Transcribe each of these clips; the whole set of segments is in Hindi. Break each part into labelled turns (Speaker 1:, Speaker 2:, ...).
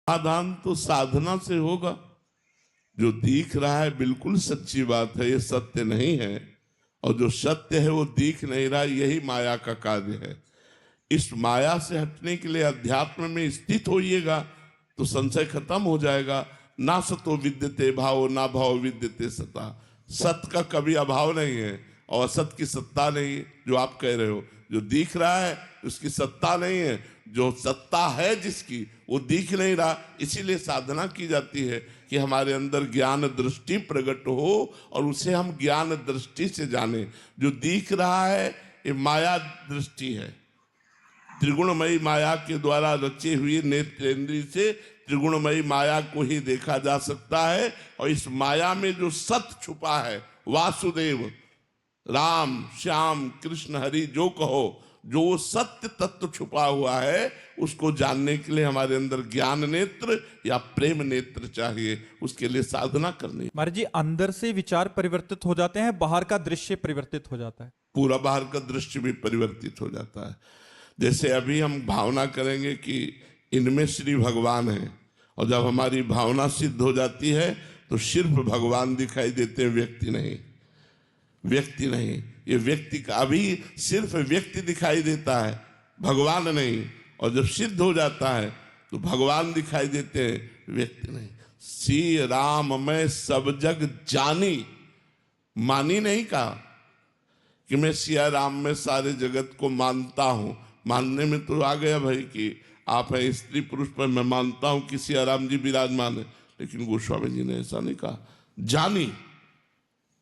Speaker 1: समाधान तो साधना से होगा। जो दिख रहा है बिल्कुल सच्ची बात है, ये सत्य नहीं है, और जो सत्य है वो दिख नहीं रहा, यही माया का कार्य है। इस माया से हटने के लिए अध्यात्म में स्थित होइएगा तो संशय खत्म हो जाएगा। ना सतो विद्यते भाव, ना भाव विद्यते सता। सत का कभी अभाव नहीं है और असत की सत्ता नहीं है। जो आप कह रहे हो, जो दिख रहा है उसकी सत्ता नहीं है, जो सत्ता है जिसकी वो दिख नहीं रहा। इसीलिए साधना की जाती है कि हमारे अंदर ज्ञान दृष्टि प्रकट हो और उसे हम ज्ञान दृष्टि से जाने। जो दिख रहा है ये माया दृष्टि है, त्रिगुणमयी माया के द्वारा रची हुई नेत्रेंद्रिय से त्रिगुणमयी माया को ही देखा जा सकता है। और इस माया में जो सत्य छुपा है, वासुदेव, राम, श्याम, कृष्ण, हरि, जो कहो, जो सत्य तत्व छुपा हुआ है, उसको जानने के लिए हमारे अंदर ज्ञान नेत्र या प्रेम नेत्र चाहिए। उसके लिए साधना करनी।
Speaker 2: महाराज जी, अंदर से विचार परिवर्तित हो जाते हैं, बाहर का दृश्य परिवर्तित हो जाता है।
Speaker 1: पूरा बाहर का दृश्य भी परिवर्तित हो जाता है। जैसे अभी हम भावना करेंगे कि इनमें श्री भगवान है, और जब हमारी भावना सिद्ध हो जाती है तो सिर्फ भगवान दिखाई देते हैं, व्यक्ति नहीं। व्यक्ति नहीं, ये व्यक्ति का अभी सिर्फ व्यक्ति दिखाई देता है, भगवान नहीं। और जब सिद्ध हो जाता है तो भगवान दिखाई देते हैं, व्यक्ति नहीं। श्री राम मैं सब जग जानी, मानी नहीं कहा कि मैं सिया राम में सारे जगत को मानता हूं। मानने में तो आ गया भाई कि आप है स्त्री पुरुष पर मैं मानता हूं कि सिया राम जी विराजमान है, लेकिन गोस्वामी जी ने ऐसा नहीं कहा। जानी,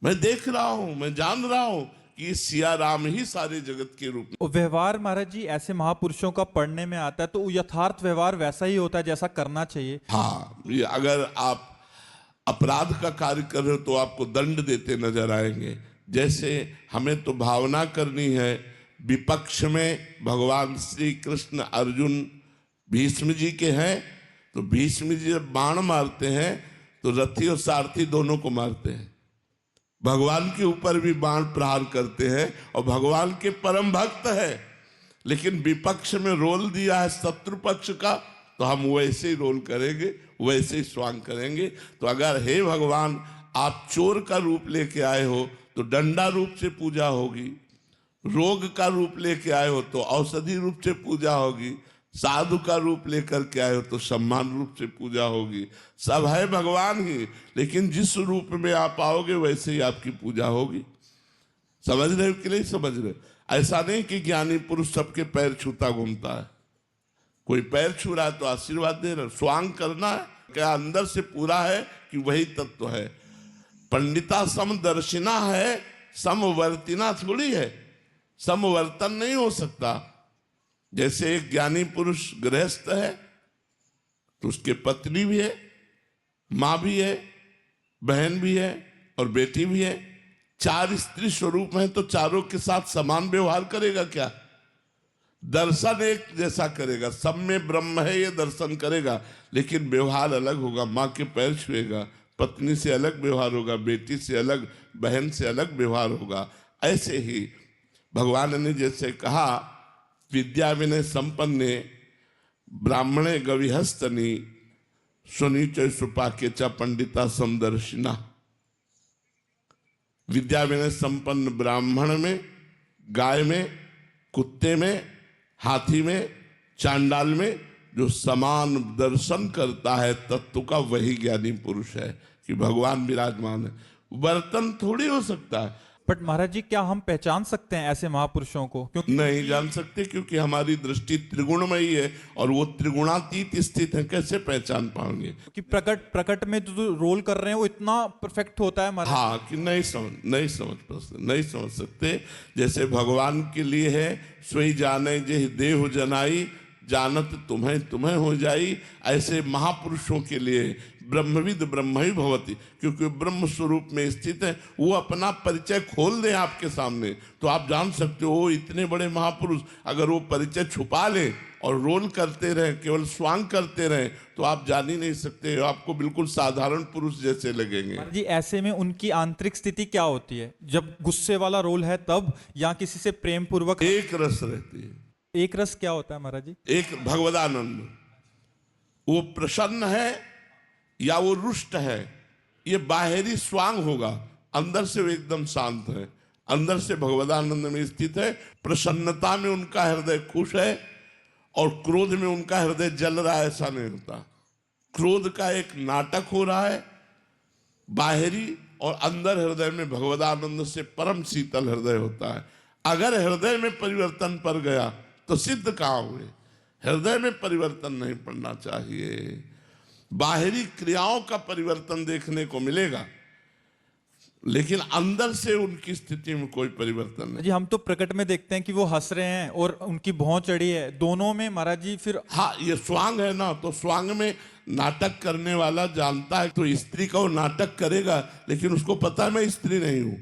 Speaker 1: मैं देख रहा हूं, मैं जान रहा हूं कि सिया राम ही सारे जगत के रूप में।
Speaker 2: व्यवहार महाराज जी ऐसे महापुरुषों का पढ़ने में आता है तो यथार्थ व्यवहार वैसा ही होता है जैसा करना चाहिए।
Speaker 1: हाँ, ये अगर आप अपराध का कार्य कर रहे हो तो आपको दंड देते नजर आएंगे। जैसे हमें तो भावना करनी है, विपक्ष में भगवान श्री कृष्ण अर्जुन भीष्म जी के हैं, तो भीष्म जी जब बाण मारते हैं तो रथी और सारथी दोनों को मारते हैं। भगवान के ऊपर भी बाण प्रहार करते हैं और भगवान के परम भक्त है, लेकिन विपक्ष में रोल दिया है शत्रु पक्ष का, तो हम वैसे ही रोल करेंगे, वैसे ही स्वांग करेंगे। तो अगर हे भगवान आप चोर का रूप लेके आए हो तो डंडा रूप से पूजा होगी, रोग का रूप लेके आए हो तो औषधि रूप से पूजा होगी, साधु का रूप लेकर के आए हो तो सम्मान रूप से पूजा होगी। सब है भगवान ही, लेकिन जिस रूप में आप आओगे वैसे ही आपकी पूजा होगी। समझ रहे हो कि नहीं समझ रहे? ऐसा नहीं कि ज्ञानी पुरुष सबके पैर छूता घूमता है। कोई पैर छू रहा है तो आशीर्वाद दे रहा है। स्वांग करना है क्या अंदर से पूरा है कि वही तत्व है। पंडिता समदर्शिना है, समवर्तिना थोड़ी है। समवर्तन नहीं हो सकता। जैसे एक ज्ञानी पुरुष गृहस्थ है तो उसके पत्नी भी है, माँ भी है, बहन भी है और बेटी भी है। चार स्त्री स्वरूप हैं तो चारों के साथ समान व्यवहार करेगा क्या? दर्शन एक जैसा करेगा, सब में ब्रह्म है ये दर्शन करेगा, लेकिन व्यवहार अलग होगा। माँ के पैर छुएगा, पत्नी से अलग व्यवहार होगा, बेटी से अलग, बहन से अलग व्यवहार होगा। ऐसे ही भगवान ने जैसे कहा विद्या विनय संपन्ने ब्राह्मणे गविहस्तनी सुनीच सुपाके च पंडिता समदर्शिना। विद्या विनय संपन्न ब्राह्मण में, गाय में, कुत्ते में, हाथी में, चांडाल में जो समान दर्शन करता है तत्व का, वही ज्ञानी पुरुष है कि भगवान विराजमान है। बर्तन थोड़ी हो सकता है।
Speaker 2: बट महाराज जी, क्या हम पहचान सकते हैं ऐसे महापुरुषों को? क्योंकि
Speaker 1: नहीं जान सकते, क्योंकि हमारी दृष्टि त्रिगुणमयी है और वो त्रिगुणातीत स्थित है। कैसे पहचान पाएंगे?
Speaker 2: कि प्रकट में जो रोल कर रहे हैं वो इतना परफेक्ट होता है महाराज।
Speaker 1: हाँ, कि नहीं समझ सकते। जैसे भगवान के लिए है सोई जाने जे देह जनाई, जानत तुम्हें तुम्हें हो जाई। ऐसे महापुरुषों के लिए ब्रह्मविद ब्रह्म ही भवति, क्योंकि ब्रह्म स्वरूप में स्थित है। वो अपना परिचय खोल दें आपके सामने तो आप जान सकते हो इतने बड़े महापुरुष। अगर वो परिचय छुपा ले और रोल करते रहे, केवल स्वांग करते रहे, तो आप जान ही नहीं सकते। आपको बिल्कुल साधारण पुरुष जैसे लगेंगे।
Speaker 2: जी, ऐसे में उनकी आंतरिक स्थिति क्या होती है? जब गुस्से वाला रोल है तब, या किसी से प्रेम पूर्वक?
Speaker 1: एक रस रहती है।
Speaker 2: एक रस क्या होता है महाराज जी?
Speaker 1: एक भगवदानंद, वो प्रसन्न है या वो रुष्ट है, ये बाहरी स्वांग होगा, अंदर से वो एकदम शांत है, अंदर से भगवदानंद में स्थित है। प्रसन्नता में उनका हृदय खुश है और क्रोध में उनका हृदय जल रहा है, ऐसा नहीं होता। क्रोध का एक नाटक हो रहा है बाहरी, और अंदर हृदय में भगवदानंद से परम शीतल हृदय होता है। अगर हृदय में परिवर्तन पड़ गया तो सिद्ध कहाँ हुए? हृदय में परिवर्तन नहीं पड़ना चाहिए, बाहरी क्रियाओं का परिवर्तन देखने को मिलेगा, लेकिन अंदर से उनकी स्थिति में कोई परिवर्तन नहीं।
Speaker 2: जी हम तो प्रकट में देखते हैं कि वो हंस रहे हैं और उनकी भौं चढ़ी है, दोनों में महाराज जी फिर।
Speaker 1: हाँ, ये स्वांग है ना, तो स्वांग में नाटक करने वाला जानता है, तो स्त्री का वो नाटक करेगा, लेकिन उसको पता है मैं स्त्री नहीं हूं।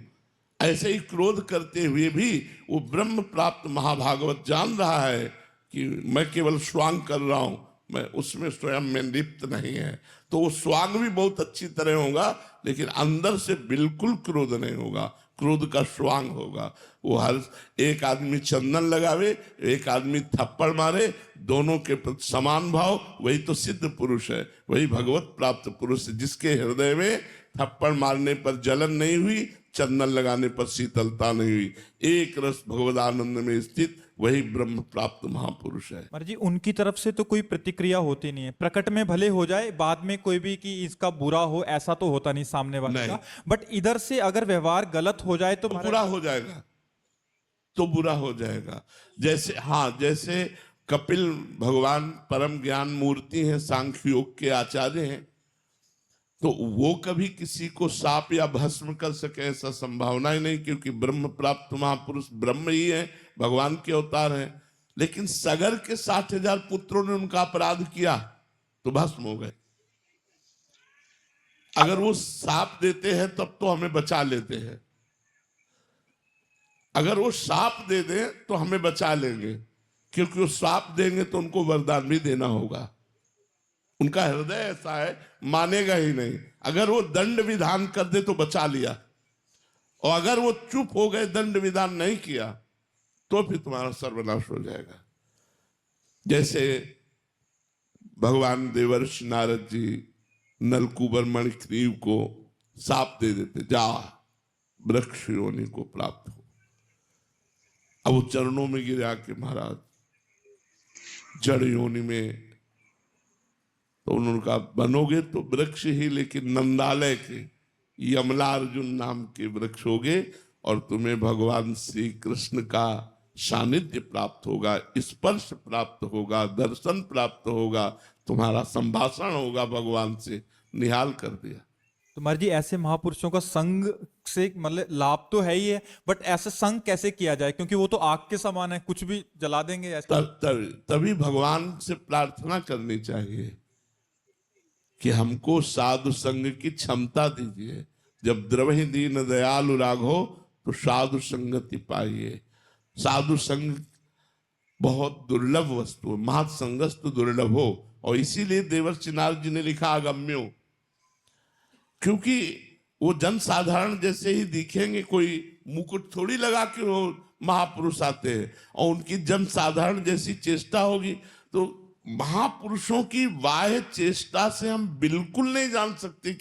Speaker 1: ऐसे ही क्रोध करते हुए भी वो ब्रह्म प्राप्त महाभागवत जान रहा है कि मैं केवल स्वांग कर रहा हूं, मैं उसमें स्वयं में लिप्त नहीं है। तो वो स्वांग भी बहुत अच्छी तरह होगा, लेकिन अंदर से बिल्कुल क्रोध नहीं होगा, क्रोध का स्वांग होगा। वो हर एक आदमी चंदन लगावे, एक आदमी थप्पड़ मारे, दोनों के प्रति समान भाव, वही तो सिद्ध पुरुष है, वही भगवत प्राप्त पुरुष है, जिसके हृदय में थप्पड़ मारने पर जलन नहीं हुई, चंदन लगाने पर शीतलता नहीं हुई, एक रस भगवदानंद में स्थित वही ब्रह्म प्राप्त महापुरुष है।
Speaker 2: महाराज जी उनकी तरफ से तो कोई प्रतिक्रिया होती नहीं है, प्रकट में भले हो जाए, बाद में कोई भी कि इसका बुरा हो, ऐसा तो होता नहीं सामने वाले का। बट इधर से अगर व्यवहार गलत हो जाए तो
Speaker 1: बुरा हो जाएगा, तो बुरा हो जाएगा। जैसे हाँ, जैसे कपिल भगवान परम ज्ञान मूर्ति हैं, सांख्य योग के आचार्य हैं, तो वो कभी किसी को साप या भस्म कर सके ऐसा संभावना ही नहीं, क्योंकि ब्रह्म प्राप्त महापुरुष ब्रह्म ही है, भगवान के अवतार हैं। लेकिन सगर के 60,000 पुत्रों ने उनका अपराध किया तो भस्म हो गए। अगर वो साप देते हैं तब तो हमें बचा लेते हैं, अगर वो साप दे दें तो हमें बचा लेंगे, क्योंकि वो साप देंगे तो उनको वरदान भी देना होगा। उनका हृदय ऐसा है, मानेगा ही नहीं। अगर वो दंड विधान कर दे तो बचा लिया, और अगर वो चुप हो गए, दंड विधान नहीं किया, तो फिर तुम्हारा सर्वनाश हो जाएगा। जैसे भगवान देवर्षि नारद जी नलकूबर मणिग्रीव को साप दे देते, जा वृक्ष योनि को प्राप्त हो। अब वो चरणों में गिरा के महाराज जड़ योनि में, तो उन्होंने कहा बनोगे तो वृक्ष ही, लेकिन नंदालय के यमलार्जुन नाम के वृक्ष होगे, और तुम्हें भगवान श्री कृष्ण का सानिध्य प्राप्त होगा, स्पर्श प्राप्त होगा, दर्शन प्राप्त होगा, तुम्हारा संभाषण होगा भगवान से। निहाल कर दिया।
Speaker 2: तो महाराज जी ऐसे महापुरुषों का संग से मतलब लाभ तो है ही है, बट ऐसे संग कैसे किया जाए, क्योंकि वो तो आग के समान है, कुछ भी जला देंगे ऐसे।
Speaker 1: तभी भगवान से प्रार्थना करनी चाहिए कि हमको साधु संग की क्षमता दीजिए। जब द्रवहि दीन दयालु राघो तो साधु संगति पाइए। साधु संग बहुत दुर्लभ वस्तु है, महत् संगस्तु दुर्लभ हो, और इसीलिए देवर्षि नारद जी ने लिखा अगम्यो, क्योंकि वो जन साधारण जैसे ही दिखेंगे, कोई मुकुट थोड़ी लगा के वो महापुरुष आते हैं, और उनकी जन साधारण जैसी चेष्टा होगी। तो महापुरुषों की बाह्य चेष्टा से हम बिल्कुल नहीं जान सकते